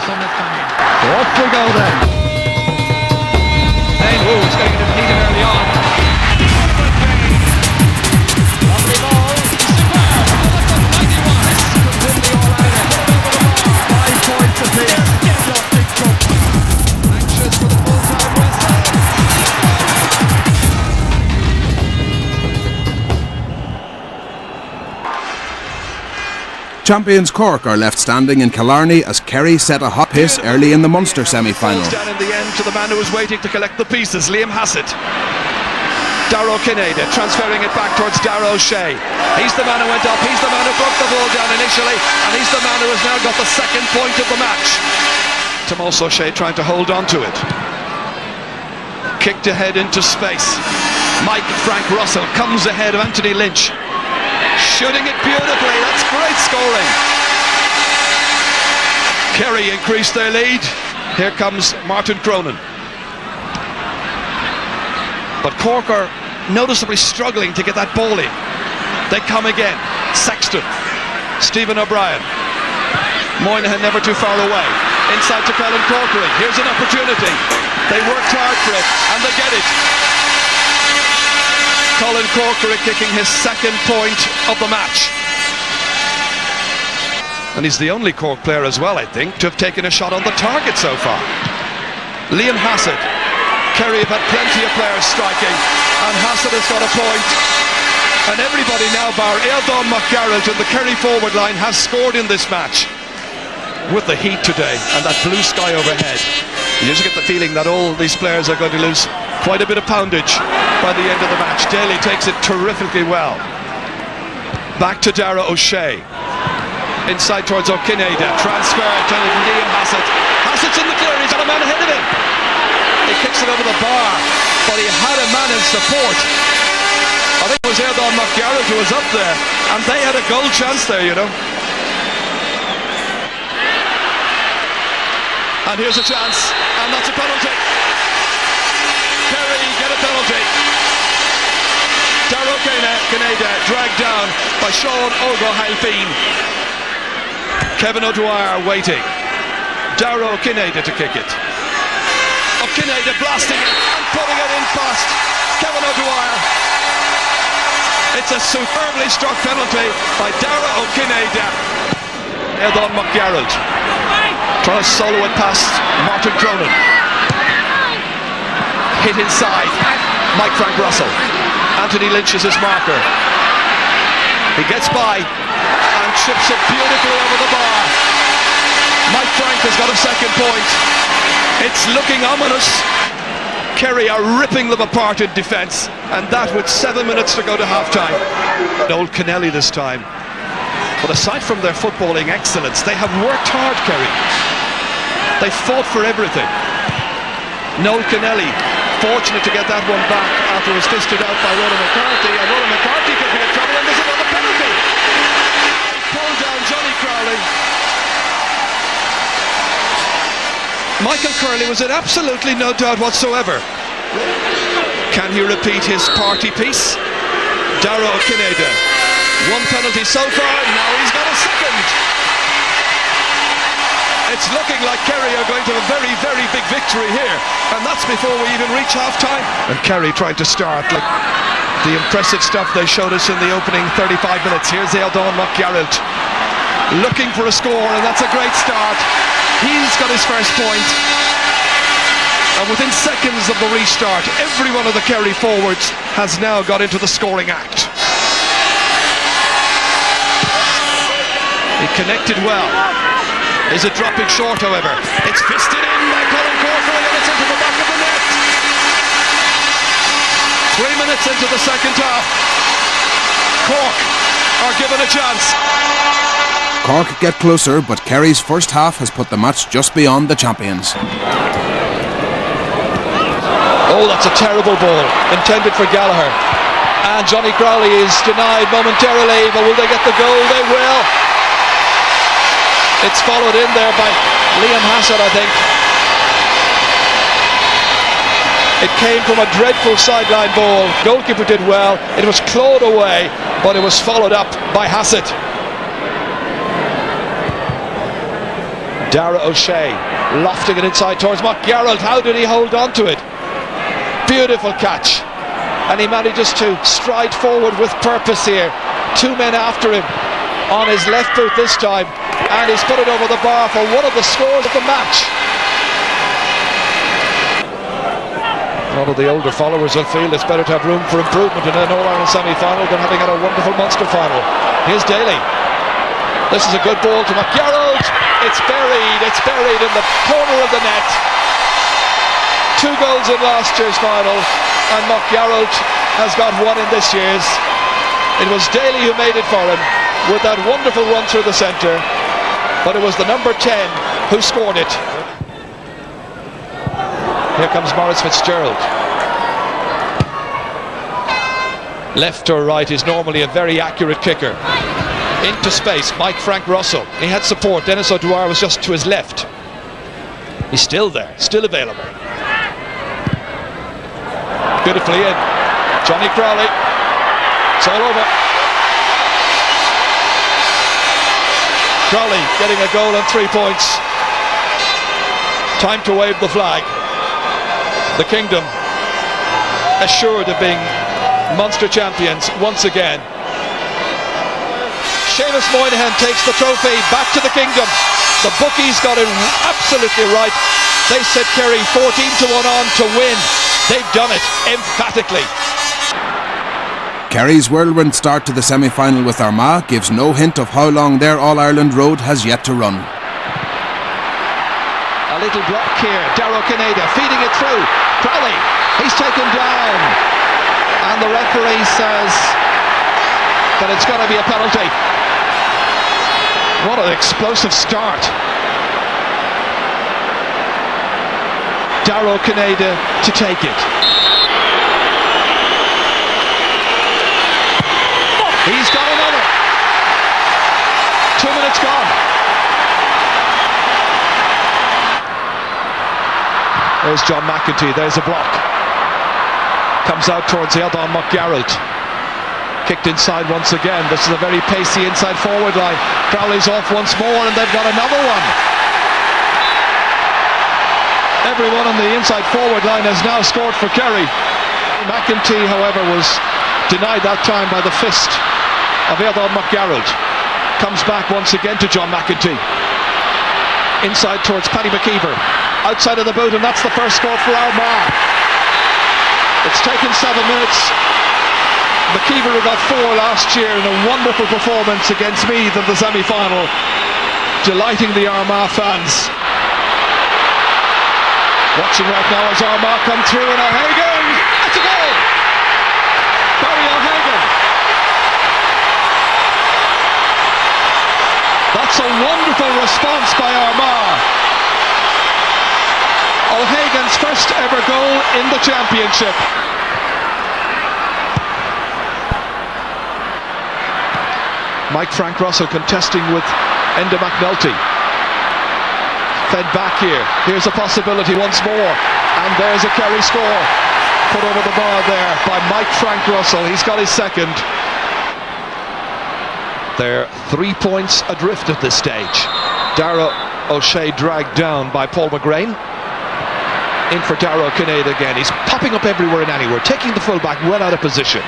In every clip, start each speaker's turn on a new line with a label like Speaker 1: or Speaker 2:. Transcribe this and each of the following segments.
Speaker 1: Off we go then. Dane Wood's getting it impeded early on. Lovely ball. Superb. Oh, that's a 91. This could win the all-outer. 5 points apiece. Get off big trouble. Anxious for the full-time whistle.
Speaker 2: Champions Cork are left standing in Killarney as Kerry set a hot pace early in the Munster semi-final.
Speaker 3: Down in the end to the man who was waiting to collect the pieces, Liam Hassett. Darragh Kinnaird transferring it back towards Darragh O'Shea. He's the man who went up, he's the man who broke the ball down initially, and he's the man who has now got the second point of the match. Tomas O'Shea trying to hold on to it. Kicked ahead into space. Frank Russell comes ahead of Anthony Lynch. Shooting it beautifully, that's great scoring. Kerry increased their lead. Here comes Martin Cronin. But Cork are noticeably struggling to get that ball in. They come again. Sexton, Stephen O'Brien. Moynihan never too far away. Inside to Colin Corkery. Here's an opportunity. They worked hard for it and they get it. Colin Corkery kicking his second point of the match. And he's the only Cork player as well, I think, to have taken a shot on the target so far. Liam Hassett. Kerry have had plenty of players striking, and Hassett has got a point. And everybody now, bar Eildon McGarrett and the Kerry forward line, has scored in this match. With the heat today and that blue sky overhead, you just get the feeling that all these players are going to lose quite a bit of poundage by the end of the match. Daly takes it terrifically well. Back to Darragh O'Shea. Inside towards O'Kinnaird. Transfer to Liam Hassett. Hassett's in the clear, he's got a man ahead of him. He kicks it over the bar, but he had a man in support. I think it was Eildon McGarrett who was up there, and they had a goal chance there, you know. And here's a chance, and that's a penalty. Kerry get a penalty. Darragh Kinnaird dragged down by Sean O'Gahilfine. Kevin O'Dwyer waiting. Darragh Kinnaird to kick it. Kinnaird blasting it and putting it in fast. Kevin O'Dwyer. It's a superbly struck penalty by Darragh Kinnaird. Eildon McGarrett trying to solo it past Martin Cronin. Hit inside. Frank Russell. Anthony Lynch is his marker. He gets by and chips it beautifully over the bar. Frank has got a second point. It's looking ominous. Kerry are ripping them apart in defence, and that with 7 minutes to go to half-time. Old Kennelly this time. But aside from their footballing excellence, they have worked hard, Kerry. They fought for everything. Noel Kennelly, fortunate to get that one back after it was fisted out by Ronan McCarthy, and Ronan McCarthy could be in trouble, and there's another penalty. Pulled down Johnny Crowley. Michael Curley was in absolutely no doubt whatsoever. Can he repeat his party piece? Darragh Kinnaird. One penalty so far, now he's got a second. It's looking like Kerry are going to have a very, very big victory here, and that's before we even reach half-time. And Kerry trying to start like the impressive stuff they showed us in the opening 35 minutes. Here's Eildon McGarrett looking for a score, and that's a great start. He's got his first point, and within seconds of the restart, every one of the Kerry forwards has now got into the scoring act. He connected well. Is it dropping short, however? It's fisted in by Colin Corkery, and it's into the back of the net. 3 minutes into the second half. Cork are given a chance.
Speaker 2: Cork get closer, but Kerry's first half has put the match just beyond the champions.
Speaker 3: Oh, that's a terrible ball, intended for Gallagher. And Johnny Crowley is denied momentarily, but will they get the goal? They will. It's followed in there by Liam Hassett, I think. It came from a dreadful sideline ball. Goalkeeper did well. It was clawed away, but it was followed up by Hassett. Dara O'Shea lofting it inside towards Maguire. How did he hold on to it? Beautiful catch, and he manages to stride forward with purpose here. Two men after him on his left boot this time, and he's put it over the bar for one of the scores of the match. A lot of the older followers will feel it's better to have room for improvement in an All-Ireland semi-final than having had a wonderful Munster final. Here's Daly. This is a good ball to Maguire. It's buried in the corner of the net. 2 goals in last year's final, and Maguire has got one in this year's. It was Daly who made it for him with that wonderful run through the centre, but it was the number 10 who scored it. Here comes Maurice Fitzgerald. Left or right is normally a very accurate kicker. Into space, Frank Russell. He had support. Dennis O'Dwyer was just to his left. He's still there, still available. Beautifully in. Johnny Crowley. It's all over. Crowley getting a goal and 3 points. Time to wave the flag. The Kingdom assured of being Munster champions once again. Seamus Moynihan takes the trophy back to the Kingdom. The bookies got it absolutely right. They said Kerry 14-1 on to win. They've done it emphatically.
Speaker 2: Kerry's whirlwind start to the semi-final with Armagh gives no hint of how long their All-Ireland road has yet to run.
Speaker 3: A little block here. Darragh Kinneida feeding it through. Crowley, he's taken down. And the referee says that it's going to be a penalty. What an explosive start. Darragh Kinneida to take it. He's got another. 2 minutes gone. There's John McEntee, there's a block. Comes out towards the other on Maguire. Kicked inside once again. This is a very pacey inside forward line. Crowley's off once more, and they've got another one. Everyone on the inside forward line has now scored for Kerry. McEntee, however, was denied that time by the fist of Erdal Maguire. Comes back once again to John McEntee. Inside towards Paddy McKeever. Outside of the boot, and that's the first score for Armagh. It's taken 7 minutes. McKeever got 4 last year in a wonderful performance against Meath in the semi-final, delighting the Armagh fans. Watching right now as Armagh come through, and O'Hagan, that's a goal! Barry O'Hagan. That's a wonderful response by Armagh. O'Hagan's first ever goal in the championship. Frank Russell contesting with Enda McNulty. Fed back here. Here's a possibility once more. And there's a Kerry score. Put over the bar there by Frank Russell. He's got his second. They're 3 points adrift at this stage. Dara O'Shea dragged down by Paul McGrain. In for Darragh Kinneida again. He's popping up everywhere and anywhere, taking the fullback well out of position.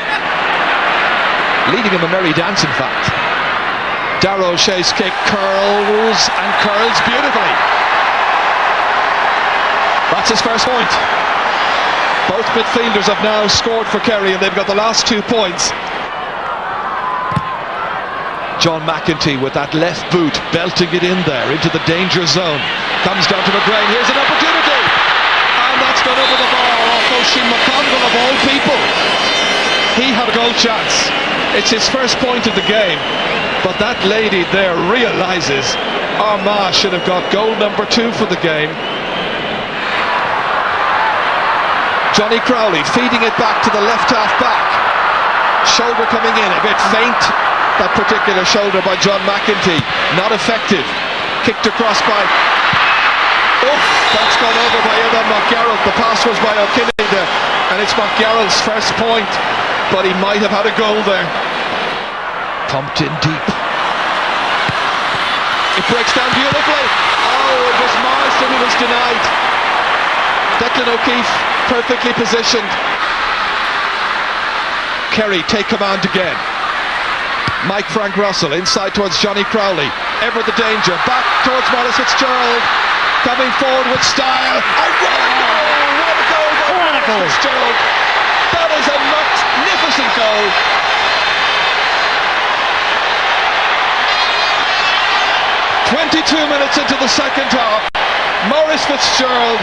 Speaker 3: Leading him a merry dance, in fact. Dara O'Shea's kick curls and curls beautifully. That's his first point. Both midfielders have now scored for Kerry, and they've got the last 2 points. John McEntee with that left boot, belting it in there into the danger zone. Comes down to McGrain. Here's an opportunity. And that's gone over the bar off Oisin McConville of all people. He had a goal chance. It's his first point of the game. But that lady there realises Armagh should have got goal number 2 for the game. Johnny Crowley feeding it back to the left half back. Shoulder coming in, a bit faint. That particular shoulder by John McEntee. Not effective. Kicked across by... Oh, that's gone over by Erdal Maguire. The pass was by O'Kinneida, and it's Maguire's first point, but he might have had a goal there. Pumped in deep. It breaks down beautifully. Oh, Declan O'Keefe perfectly positioned. Kerry take command again. Mike Frank Russell inside towards Johnny Crowley. Ever the danger. Back towards Maurice Fitzgerald. Coming forward with style. And what a goal! What a goal by Maurice Fitzgerald. That is a magnificent goal. "22 minutes into the second half. Maurice Fitzgerald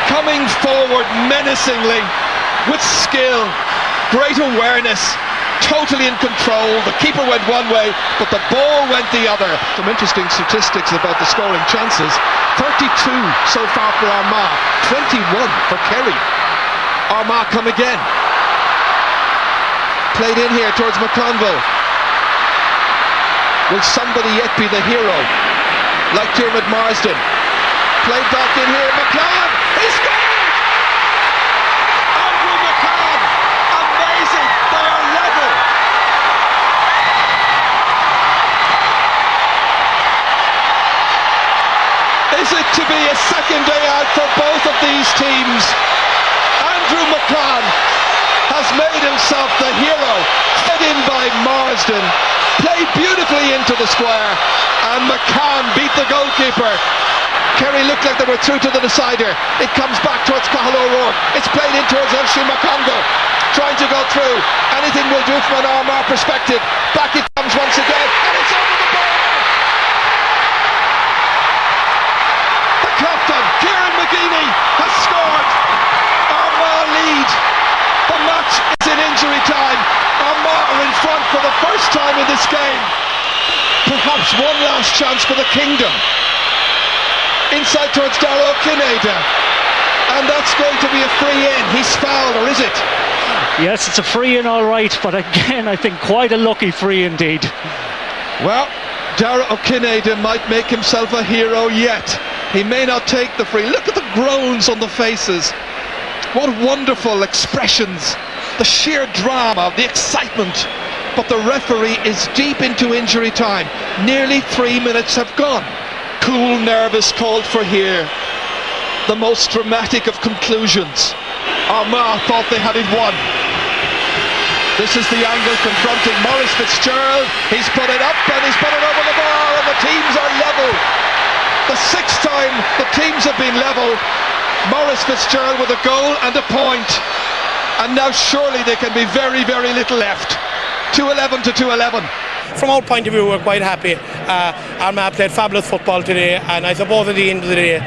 Speaker 3: coming forward menacingly with skill, great awareness, totally in control. The keeper went one way, but the ball went the other. Some interesting statistics about the scoring chances. 32 so far for Armagh, 21 for Kerry. Armagh come again. Played in here towards McConville. Will somebody yet be the hero? Like Dermot Marsden. Played back in here. McCann! He scored! Andrew McCann! Amazing! They are level! Is it to be a second day out for both of these teams? Andrew McCann has made himself the hero. Fed in by Marsden. Played beautifully into the square. And McCann beat the goalkeeper. Kerry looked like they were through to the decider. It comes back towards Cathal O'Rourke. It's played in towards Elshie McConville. Trying to go through. Anything will do from an Armagh perspective. Back it comes once again. And it's over the bar! The captain, Kieran McGeeney, has scored. Armagh lead. The match is in injury time. Armagh are in front for the first time in this game. Perhaps one last chance for the kingdom. Inside towards Darragh Kinnader. And that's going to be a free in. He's fouled, or is it?
Speaker 4: Yes, it's a free in, all right, but again, I think quite a lucky free indeed.
Speaker 3: Well, Darragh Kinnader might make himself a hero yet. He may not take the free. Look at the groans on the faces. What wonderful expressions. The sheer drama, the excitement. But the referee is deep into injury time. Nearly 3 minutes have gone. Cool, nervous, called for here. The most dramatic of conclusions. Armagh thought they had it won. This is the angle confronting Maurice Fitzgerald. He's put it up and he's put it over the bar, and the teams are level. The sixth time the teams have been level. Maurice Fitzgerald with a goal and a point. And now surely there can be very, very little left. 2-11 to 2-11.
Speaker 5: From our point of view, we're quite happy. Armagh played fabulous football today, and I suppose at the end of the day,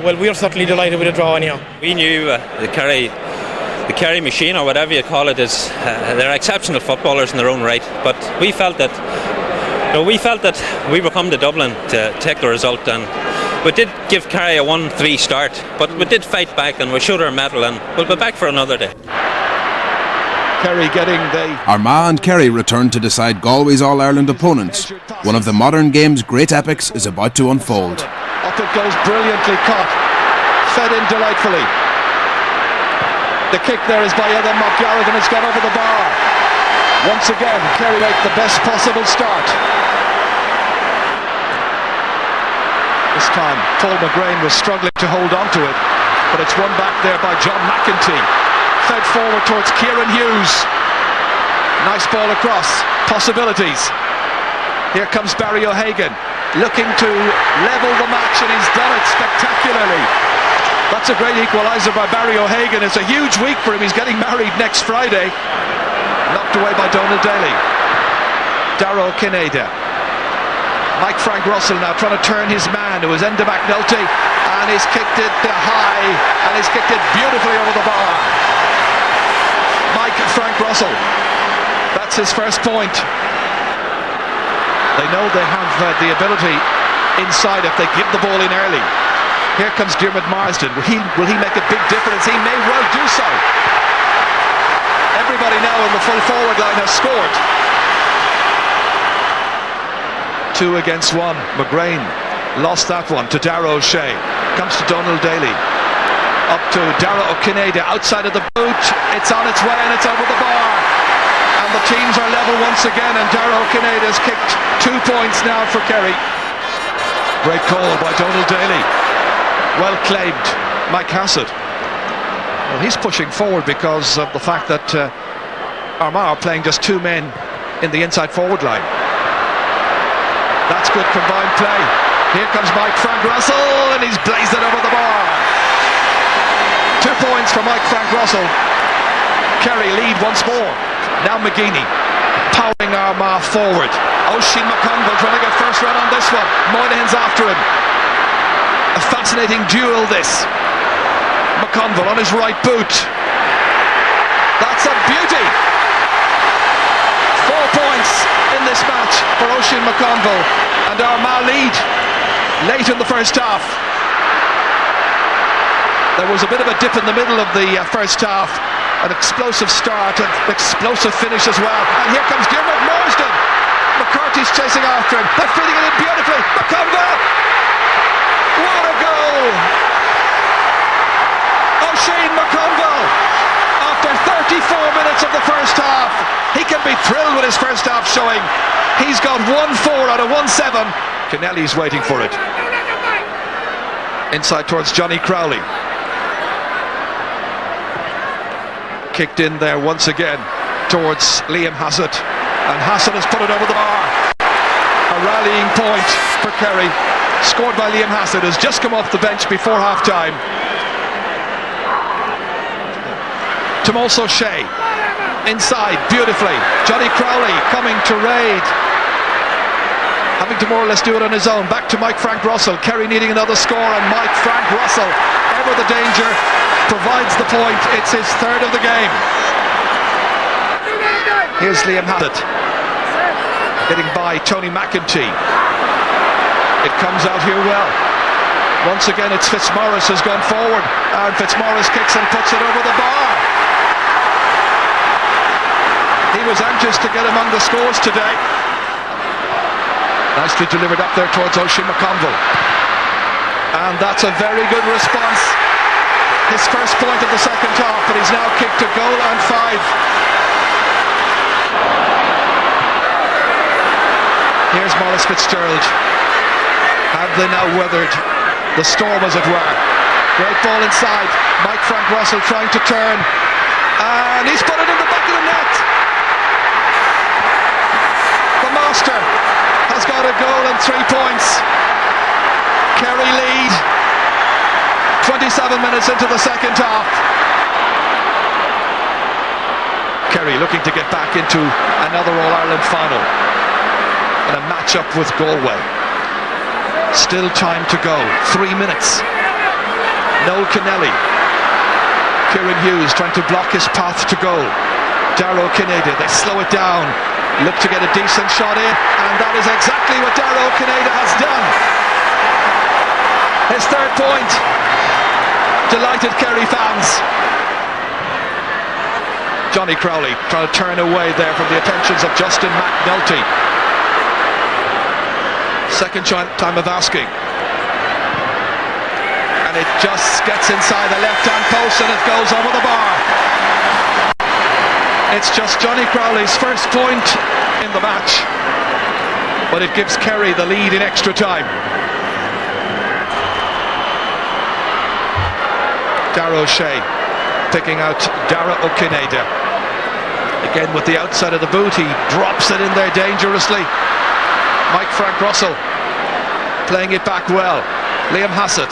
Speaker 5: well, we're certainly delighted with the draw anyhow.
Speaker 6: We knew the Kerry machine, or whatever you call it, is they're exceptional footballers in their own right. But we felt that we were coming to Dublin to take the result, and we did give Kerry a 1-3 start, but we did fight back and we showed our mettle, and we'll be back for another day.
Speaker 3: Kerry getting the...
Speaker 2: Armagh and Kerry return to decide Galway's All-Ireland opponents. One of the modern game's great epics is about to unfold.
Speaker 3: Up it goes, brilliantly caught. Fed in delightfully. The kick there is by Adam Maguire, and it's gone over the bar. Once again, Kerry make the best possible start. This time, Paul McGrain was struggling to hold on to it, but it's won back there by John McEntee. Fed forward towards Kieran Hughes. Nice ball across. Possibilities. Here comes Barry O'Hagan, looking to level the match, and he's done it spectacularly. That's a great equaliser by Barry O'Hagan. It's a huge week for him. He's getting married next Friday. Knocked away by Donald Daly. Darragh Kinnader. Mike Frank Russell now trying to turn his man, who is Enda McNulty, and he's kicked it high, and he's kicked it beautifully over the bar. Mike Frank Russell, that's his first point. They know they have the ability inside if they give the ball in early. Here comes Dermot Marsden. Will he make a big difference? He may well do so. Everybody now in the full forward line has scored. 2 against 1. McGrain lost that one to Darragh O'Shea. Comes to Donald Daly. Up to Darragh Kinnader outside of the boot. It's on its way and it's over the bar. And the teams are level once again, and Darragh Kinnader has kicked 2 points now for Kerry. Great call by Donald Daly. Well claimed. Mike Hassett. Well, he's pushing forward because of the fact that Armagh are playing just 2 men in the inside forward line. That's good combined play. Here comes Frank Russell, and he's blazed it over the bar. 2 points for Frank Russell. Kerry lead once more. Now McGeaney powering Armagh forward. Oisin McConville trying to get first run on this one. Moynihan's after him. A fascinating duel this. McConville on his right boot. That's a beauty. 4 points in this match for Oisin McConville, and Armagh lead late in the first half. There was a bit of a dip in the middle of the first half, an explosive start, an explosive finish as well. And here comes Diarmuid Marsden. McCarthy's chasing after him. They're feeding it in beautifully. McConville! What a goal! Oisin McConville, after 34 minutes of the first half, he can be thrilled with his first half showing. He's got 1-4 out of 1-7. Kennelly's waiting for it. Inside towards Johnny Crowley. Kicked in there once again towards Liam Hassett, and Hassett has put it over the bar. A rallying point for Kerry, scored by Liam Hassett, has just come off the bench before half time. Tomas O'Shea inside beautifully. Johnny Crowley coming to raid, having to more or less do it on his own. Back to Frank Russell. Kerry needing another score, and Frank Russell, ever the danger, provides the point. It's his third of the game. Here's Liam Hassett getting by Tony McEntee. It comes out here well. Once again it's Fitzmaurice has gone forward, and Fitzmaurice kicks and puts it over the bar. He was anxious to get among the scores today. Nicely delivered up there towards Oisin McConville, and that's a very good response. His first point of the second half, but he's now kicked a goal and 5. Here's Maurice Fitzgerald. Have they now weathered the storm, as it were? Great ball inside. Frank Russell trying to turn, and he's put it in the back of the net. The master has got a goal and 3 points. Kerry lead 27 minutes into the second half. Kerry looking to get back into another All-Ireland final in a match-up with Galway. Still time to go. 3 minutes. Noel Kennelly. Kieran Hughes trying to block his path to goal. Darragh Kinneida, they slow it down. Look to get a decent shot in, and that is exactly what Darragh Kinneida has done. His third point. Delighted Kerry fans. Johnny Crowley trying to turn away there from the attentions of Justin McNulty. Second time of asking, and it just gets inside the left-hand post, and it goes over the bar. It's just Johnny Crowley's first point in the match, but it gives Kerry the lead in extra time. Darragh O'Shea picking out Darragh O'Kinneida. Again with the outside of the boot, he drops it in there dangerously. Frank Russell playing it back well. Liam Hassett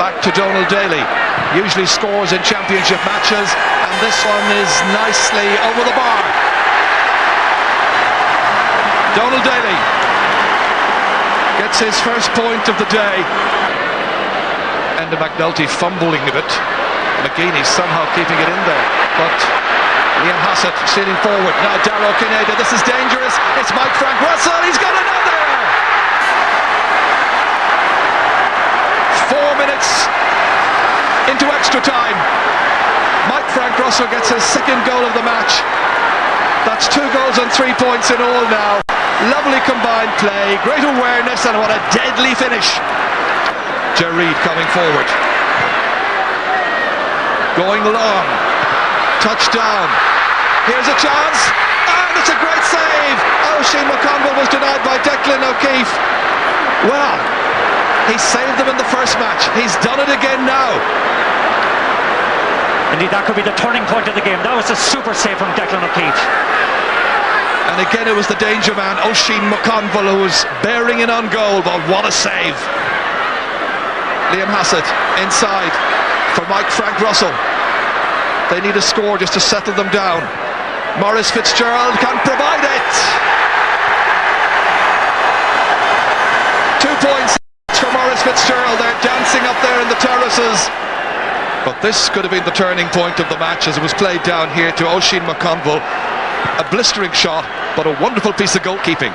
Speaker 3: back to Donald Daly. Usually scores in championship matches, and this one is nicely over the bar. Donald Daly gets his first point of the day. And McNulty fumbling a bit. McGeaney somehow keeping it in there, but Liam Hassett sitting forward. Now Darragh Kinneida, this is dangerous. It's Frank Russell, he's got another! 4 minutes into extra time. Frank Russell gets his second goal of the match. That's 2 goals and 3 points in all now. Lovely combined play, great awareness, and what a deadly finish. Reid coming forward, going long, touchdown. Here's a chance, and it's a great save. Oisin McConville was denied by Declan O'Keefe. Well, he saved them in the first match. He's done it again now.
Speaker 4: Indeed, that could be the turning point of the game. That was a super save from Declan O'Keefe.
Speaker 3: And again it was the danger man, Oisin McConville, who was bearing in on goal, but what a save. Liam Hassett inside for Frank Russell. They need a score just to settle them down. Maurice Fitzgerald can provide it. 2 points for Maurice Fitzgerald. They're dancing up there in the terraces. But this could have been the turning point of the match as it was played down here to Oisin McConville. A blistering shot, but a wonderful piece of goalkeeping.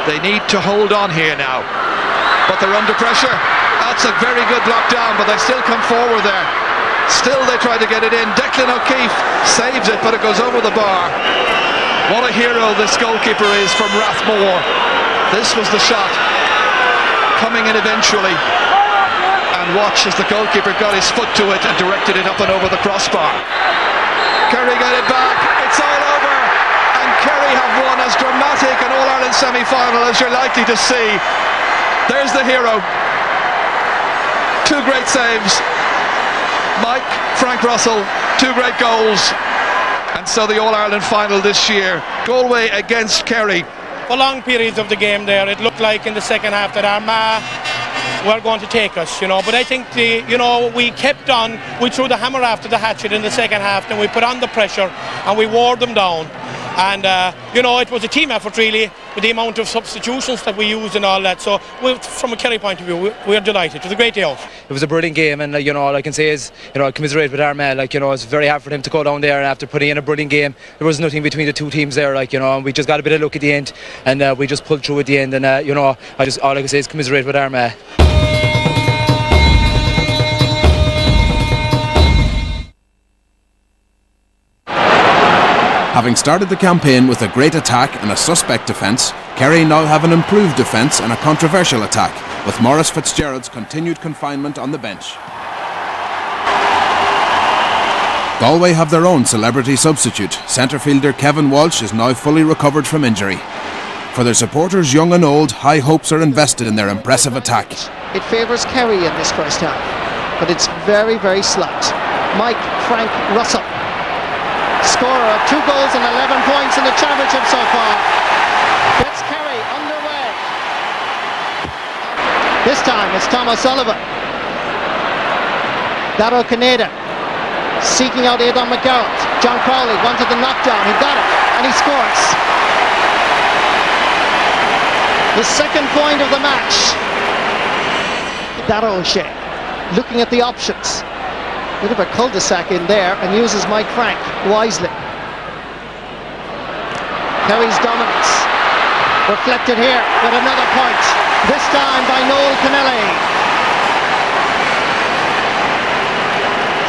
Speaker 3: They need to hold on here now, but they're under pressure. That's a very good block down, but they still come forward there. Still they try to get it in. Declan O'Keefe saves it, but it goes over the bar. What a hero this goalkeeper is from Rathmore. This was the shot coming in eventually, and watch as the goalkeeper got his foot to it and directed it up and over the crossbar. Kerry got it back, it's all over, and Kerry have won as dramatic an All-Ireland semi-final as you're likely to see. There's the hero. 2 great saves. Frank Russell, 2 great goals. And so the All-Ireland final this year. Galway against Kerry.
Speaker 5: For long periods of the game there, it looked like in the second half that Armagh were going to take us, but I think we kept on. We threw the hammer after the hatchet in the second half, then we put on the pressure and we wore them down. And it was a team effort really, with the amount of substitutions that we used and all that. So from a Kerry point of view, we're delighted. It was a great day out.
Speaker 7: It was a brilliant game, and all I can say is, I commiserate with Armagh. It's very hard for him to go down there, and after putting in a brilliant game, there was nothing between the two teams there. And we just got a bit of luck at the end, and we just pulled through at the end. And all I can say is commiserate with Armagh.
Speaker 2: Having started the campaign with a great attack and a suspect defence, Kerry now have an improved defence and a controversial attack, with Maurice Fitzgerald's continued confinement on the bench. Galway have their own celebrity substitute. Centre fielder Kevin Walsh is now fully recovered from injury. For their supporters, young and old, high hopes are invested in their impressive attack.
Speaker 8: It favours Kerry in this first half, but it's very, very slight. Frank Russell, scorer of 2 goals and 11 points in the championship so far, gets Kerry underway. This time it's Thomas Sullivan. Dara Canada seeking out Aidan McGarrett. John Crowley wanted the knockdown, he got it, and he scores. The second point of the match. Dara O'Shea looking at the options. Bit of a cul-de-sac in there, and uses Mike Frank wisely. Kerry's dominance reflected here with another point, this time by Noel Kennelly.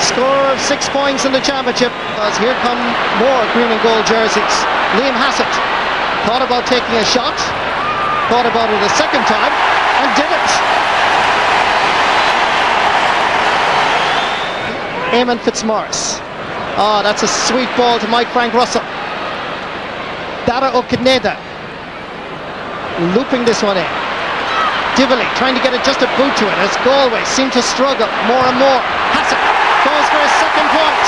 Speaker 8: Score of 6 points in the championship, as here come more green and gold jerseys. Liam Hassett thought about taking a shot, thought about it a second time, and did it. Eamon Fitzmaurice. That's a sweet ball to Frank Russell. Dara O'Canada looping this one in. Dively trying to get it just a boot to it as Galway seem to struggle more and more. Hassett goes for his second point.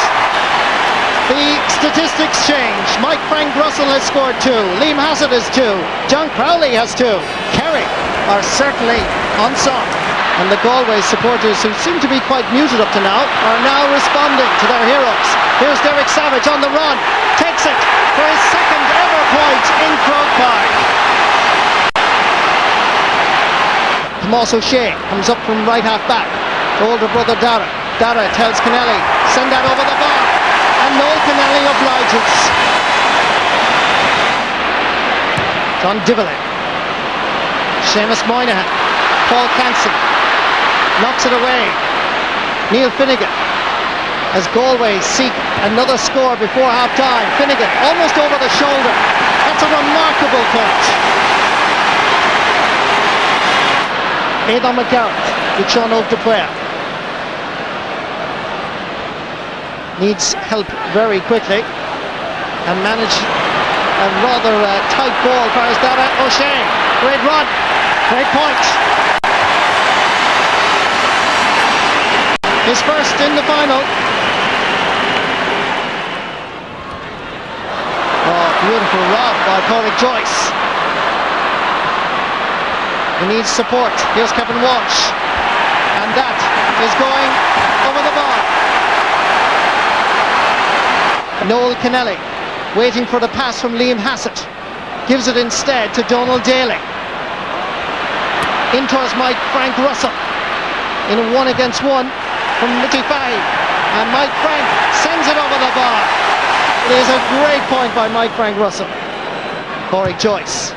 Speaker 8: The statistics change. Frank Russell has scored 2. Liam Hassett has 2. John Crowley has 2. Kerry are certainly on song. And the Galway supporters, who seem to be quite muted up to now, are now responding to their heroes. Here's Derek Savage on the run, takes it for his second ever point in Croke Park. Tomas O'Shea comes up from right half back. Older brother Dara. Dara tells Kennelly, send that over the bar. And Noel Kennelly obliges. John Dively. Seamus Moynihan. Paul Canson knocks it away. Neil Finnegan, as Galway seek another score before half time. Finnegan almost over the shoulder. That's a remarkable point. Aidan McGarrett with Sean O'Dupre. Needs help very quickly and manage a rather tight ball for Dara O'Shea. Great run, great point. His first in the final. Oh, beautiful rob by Pádraig Joyce. He needs support. Here's Kevin Walsh. And that is going over the bar. Noel Kennelly waiting for the pass from Liam Hassett. Gives it instead to Donald Daly. In towards Frank Russell. In a 1-against-1 from Mickey Fahey. And Mike Frank sends it over the bar. It is a great point by Frank Russell. Pádraig Joyce.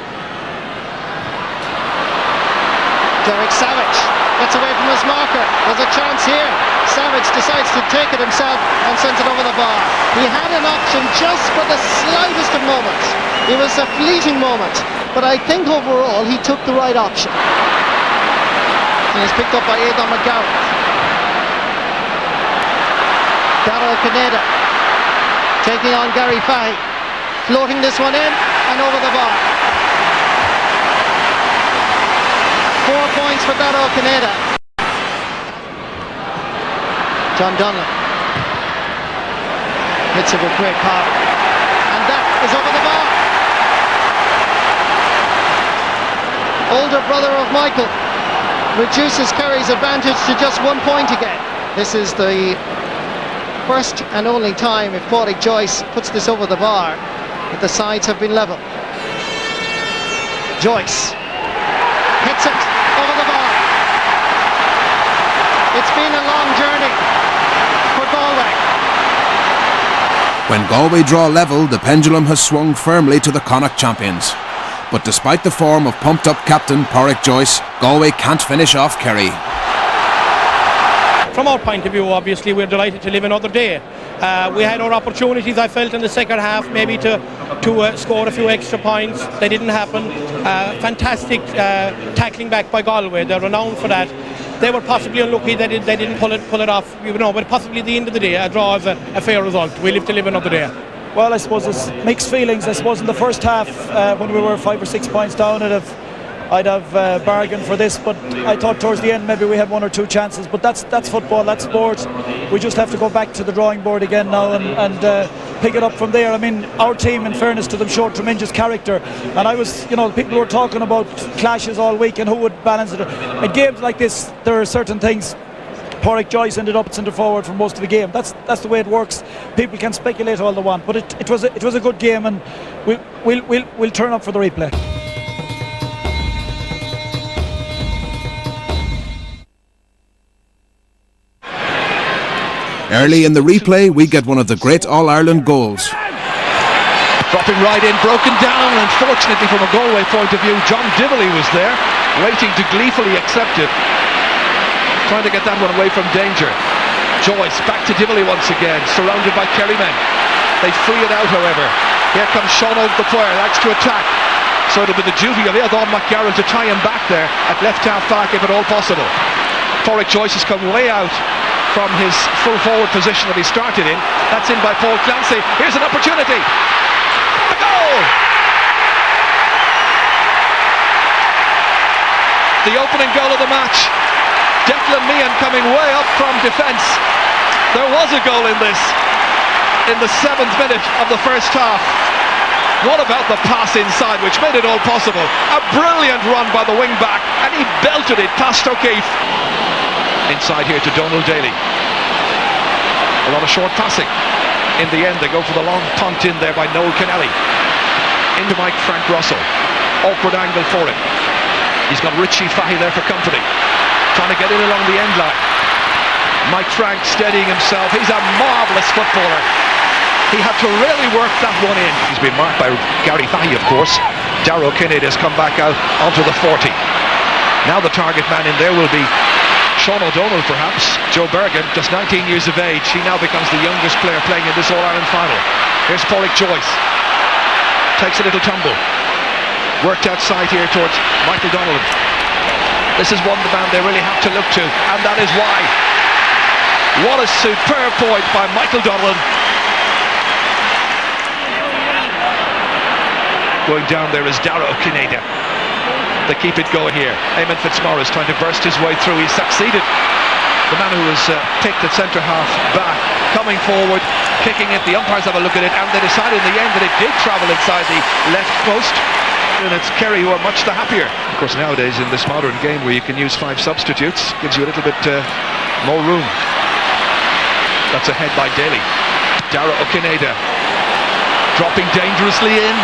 Speaker 8: Derek Savage gets away from his marker. There's a chance here. Savage decides to take it himself and sends it over the bar. He had an option just for the slightest of moments. It was a fleeting moment, but I think overall he took the right option. And it's picked up by Aidan McGowan. Darragh Kineda taking on Gary Fahey. Floating this one in and over the bar. 4 points for Darragh Kineda. John Donlan hits it with great power. And that is over the bar. Older brother of Michael reduces Kerry's advantage to just 1 point again. This is the first and only time, if Pádraig Joyce puts this over the bar, that the sides have been level. Joyce hits it over the bar. It's been a long journey for Galway.
Speaker 2: When Galway draw level, the pendulum has swung firmly to the Connacht champions. But despite the form of pumped-up captain Pádraig Joyce, Galway can't finish off Kerry.
Speaker 5: From our point of view, obviously, we're delighted to live another day. We had our opportunities, I felt, in the second half, maybe to score a few extra points. They didn't happen. Fantastic tackling back by Galway. They're renowned for that. They were possibly unlucky they didn't pull it off, but possibly at the end of the day, a draw is a fair result. We live to live another day.
Speaker 9: Well, I suppose it's mixed feelings. I suppose in the first half, when we were 5 or 6 points down, I'd have bargained for this, but I thought towards the end maybe we had 1 or 2 chances. But that's football, that's sport. We just have to go back to the drawing board again now and pick it up from there. I mean, our team, in fairness to them, showed tremendous character. And I was, people were talking about clashes all week and who would balance it. In games like this, there are certain things. Pádraig Joyce ended up centre forward for most of the game. That's the way it works. People can speculate all they want, but it was a good game, and we'll turn up for the replay.
Speaker 2: Early in the replay, we get one of the great All-Ireland goals.
Speaker 3: Dropping right in, broken down, and fortunately from a Galway point of view, John Divilly was there, waiting to gleefully accept it. Trying to get that one away from danger. Joyce back to Divilly once again, surrounded by Kerry men. They free it out, however. Here comes Sean O'Dwyer, likes to attack. So it'll be the duty of Aidan McGowan to tie him back there at left half back if at all possible. Pádraig Joyce has come way out from his full forward position that he started in. That's in by Paul Clancy. Here's an opportunity. A goal! The opening goal of the match. Declan Meehan coming way up from defence. There was a goal in this in the 7th minute of the first half. What about the pass inside, which made it all possible? A brilliant run by the wing back, and he belted it past O'Keefe. Inside here to Donald Daly. A lot of short passing. In the end, they go for the long punt in there by Noel Kennelly. Into Frank Russell. Awkward angle for him. He's got Richie Fahey there for company. Trying to get in along the end line. Mike Frank steadying himself. He's a marvellous footballer. He had to really work that one in. He's been marked by Gary Fahey, of course. Darragh Kineda has come back out onto the 40. Now the target man in there will be Sean O'Donnell, perhaps. Joe Bergen, just 19 years of age. He now becomes the youngest player playing in this All-Ireland final. Here's Pádraig Joyce. Takes a little tumble. Worked outside here towards Michael Donnellan. This is one the man they really have to look to, and that is why. What a superb point by Michael Donnellan. Going down there is Darragh Kineda. They keep it going here. Eamon Fitzmaurice trying to burst his way through. He succeeded. the man who was picked at centre-half back, coming forward, kicking it. The umpires have a look at it, and they decided in the end that it did travel inside the left post. And it's Kerry who are much the happier. Of course, nowadays in this modern game where you can use 5 substitutes, gives you a little bit more room. That's a head by Daly. Dara Okineda dropping dangerously in.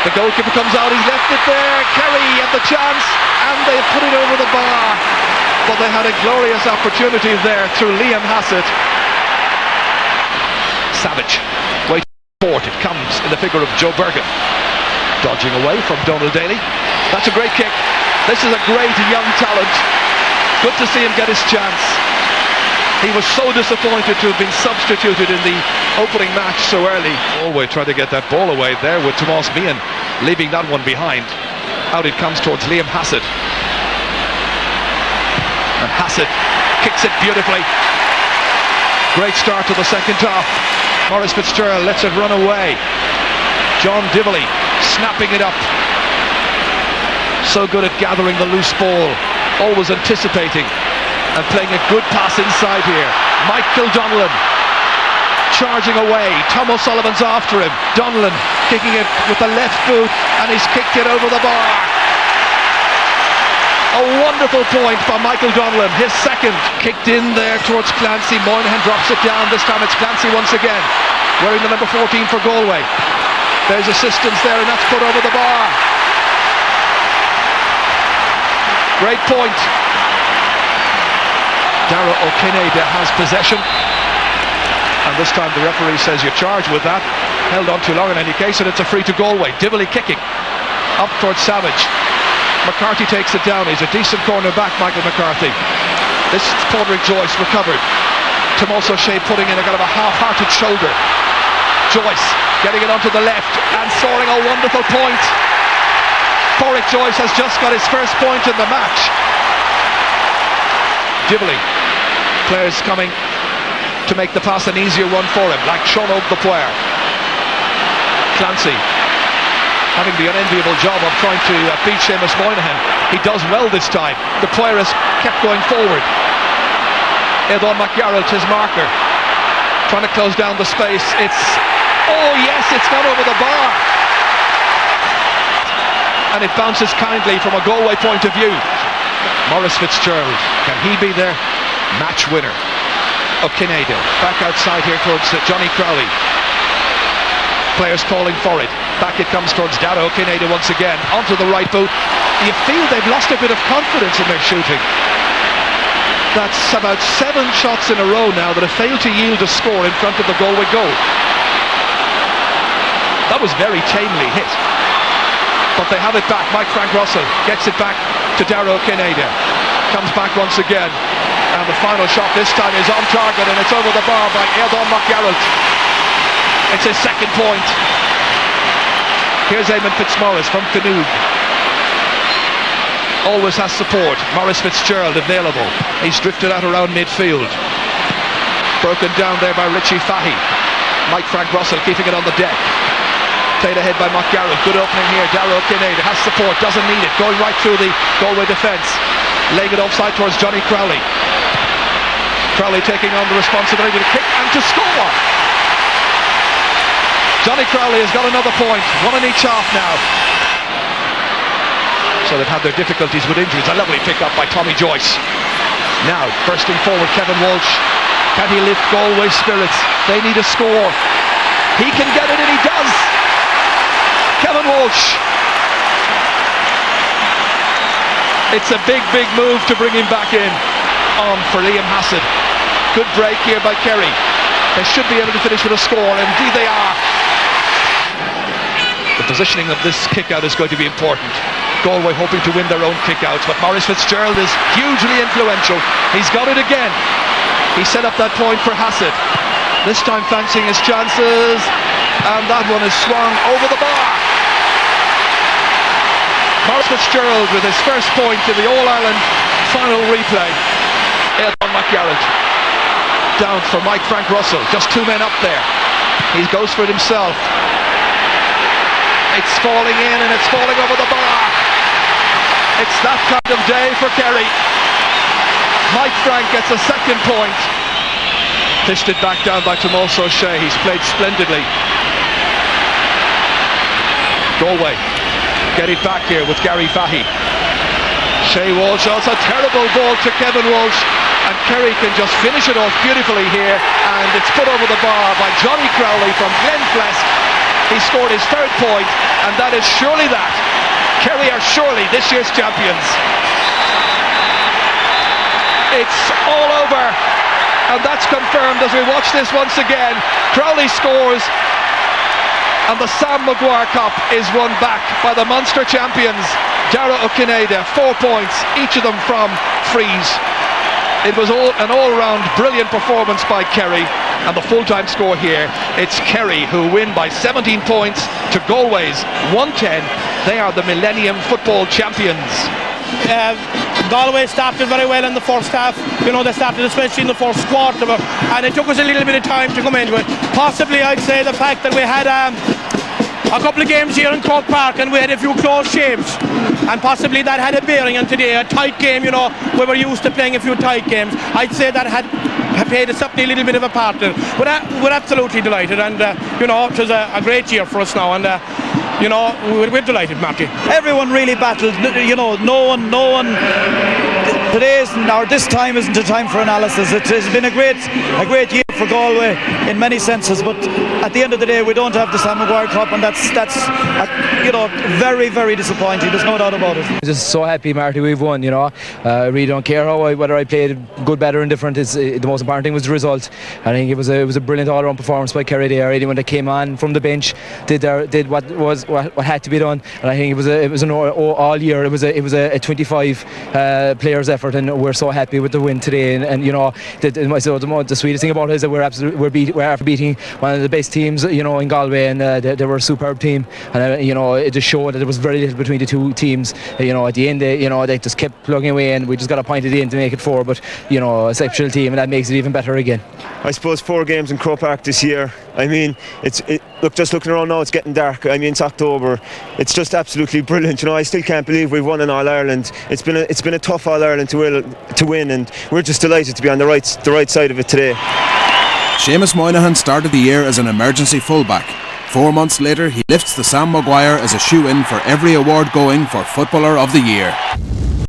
Speaker 3: The goalkeeper comes out, he's left it there. Kerry had the chance, and they put it over the bar. But they had a glorious opportunity there through Liam Hassett. Savage, waiting for it. It comes in the figure of Joe Bergen. Dodging away from Donald Daly. That's a great kick. This is a great young talent. Good to see him get his chance. He was so disappointed to have been substituted in the opening match so early. Galway trying to get that ball away there with Tomas Meehan leaving that one behind. Out it comes towards Liam Hassett. And Hassett kicks it beautifully. Great start to the second half. Maurice Fitzgerald lets it run away. John Dively snapping it up. So good at gathering the loose ball, always anticipating and playing a good pass inside here. Michael Donnellan charging away. Tom O'Sullivan's after him. Donnellan kicking it with the left boot, and he's kicked it over the bar. A wonderful point for Michael Donnellan, his second. Kicked in there towards Clancy. Moynihan drops it down. This time it's Clancy once again, wearing the number 14 for Galway. There's assistance there, and that's put over the bar. Great point. Dara Okineda has possession, and this time the referee says you're charged with that. Held on too long in any case, and it's a free to Galway. Dively kicking up towards Savage. McCarthy takes it down. He's a decent corner back, Michael McCarthy. This is Padraig Joyce recovered. Tomas O'Shea putting in a kind of a half-hearted shoulder. Joyce getting it onto the left and scoring a wonderful point. Padraig Joyce has just got his first point in the match. Dively, players coming to make the pass an easier one for him, like Sean Og the player. Clancy having the unenviable job of trying to beat Seamus Moynihan. He does well this time. The player has kept going forward. Eddon McGarrett, his marker, trying to close down the space. Oh yes, it's gone over the bar. And it bounces kindly from a Galway point of view. Maurice Fitzgerald, can he be their match winner? Okineda, back outside here towards Johnny Crowley. Players calling for it. Back it comes towards Dara Okineda once again. Onto the right boot. You feel they've lost a bit of confidence in their shooting. That's about 7 shots in a row now that have failed to yield a score in front of the Galway goal. That was very tamely hit. But they have it back. Mike Frank Russell gets it back to Dara Okineda. Comes back once again. And the final shot this time is on target, and it's over the bar by Eddon McGarrett. It's his second point. Here's Eamon Fitzmaurice from Canoog. Always has support. Maurice Fitzgerald available. He's drifted out around midfield. Broken down there by Richie Fahy. Mike Frank Russell keeping it on the deck. Played ahead by McGarrett. Good opening here. Dara Okineda has support, doesn't need it. Going right through the Galway defence. Laying it offside towards Johnny Crowley. Crowley taking on the responsibility to kick and to score. Johnny Crowley has got another point. One in each half now. So they've had their difficulties with injuries. A lovely pick up by Tommy Joyce. Now bursting forward Kevin Walsh. Can he lift Galway's spirits? They need a score. He can get it, and he does. Kevin Walsh. It's a big move to bring him back in. On for Liam Hassett. Good break here by Kerry. They should be able to finish with a score, and indeed they are. The positioning of this kick-out is going to be important. Galway hoping to win their own kick-outs, but Maurice Fitzgerald is hugely influential. He's got it again. He set up that point for Hassett. This time fancying his chances, and that one is swung over the bar. Maurice Fitzgerald with his first point in the All-Ireland final replay. Eddon McGarrett down for Mike Frank Russell. Just 2 men up there. He goes for it himself. It's falling in, and it's falling over the bar. It's that kind of day for Kerry. Mike Frank gets a second point. Fished it back down by Tomas O'Shea. He's played splendidly. Galway get it back here with Gary Fahy. Shea Walsh, also a terrible ball to Kevin Walsh, and Kerry can just finish it off beautifully here, and it's put over the bar by Johnny Crowley from Glenflesk. He scored his third point, and that is surely that. Kerry are surely this year's champions. It's all over, and that's confirmed as we watch this once again. Crowley scores, and the Sam Maguire Cup is won back by the Munster champions. Dara O'Kineda, 4 points, each of them from frees. It was an all-round brilliant performance by Kerry, and the full-time score here, it's Kerry who win by 17 points to Galway's 110. They are the Millennium Football champions.
Speaker 5: Galway started very well in the first half. You know, they started especially in the first quarter, and it took us a little bit of time to come into it. Possibly, I'd say the fact that we had a couple of games here in Croke Park and we had a few close shaves, and possibly that had a bearing on today. A tight game, you know, we were used to playing a few tight games. I'd say that had played a little bit of a part in it. But we're absolutely delighted, and you know, it was a great year for us now, and you know, we're delighted, Marky.
Speaker 9: Everyone really battled. You know, no one. Today isn't, or this time isn't a time for analysis. It has been a great year for Galway in many senses, but at the end of the day, we don't have the Sam Maguire Cup, and that's you know, very, very disappointing. There's no doubt about it.
Speaker 7: I'm just so happy, Marty, we've won. You know, I really don't care whether I played good, better, or indifferent. The most important thing was the result. I think it was a brilliant all-round performance by Kerry there. Anyone that came on from the bench did what had to be done, and I think it was an all year. It was a 25 players effort, and we're so happy with the win today. And you know, the sweetest thing about it is that we're after beating one of the best teams, you know, in Galway, and they were a superb team. And you know, it just showed that there was very little between the two teams. You know, at the end, they just kept plugging away, and we just got a point at the end to make it 4. But you know, exceptional team, and that makes it even better again.
Speaker 10: I suppose 4 games in Croke Park this year. I mean, look, just looking around now, it's getting dark. I mean, it's October. It's just absolutely brilliant. You know, I still can't believe we've won an All-Ireland. It's been a tough All-Ireland to win, and we're just delighted to be on the right side of it today.
Speaker 2: Seamus Moynihan started the year as an emergency fullback. 4 months later, he lifts the Sam Maguire as a shoe-in for every award going for Footballer of the Year.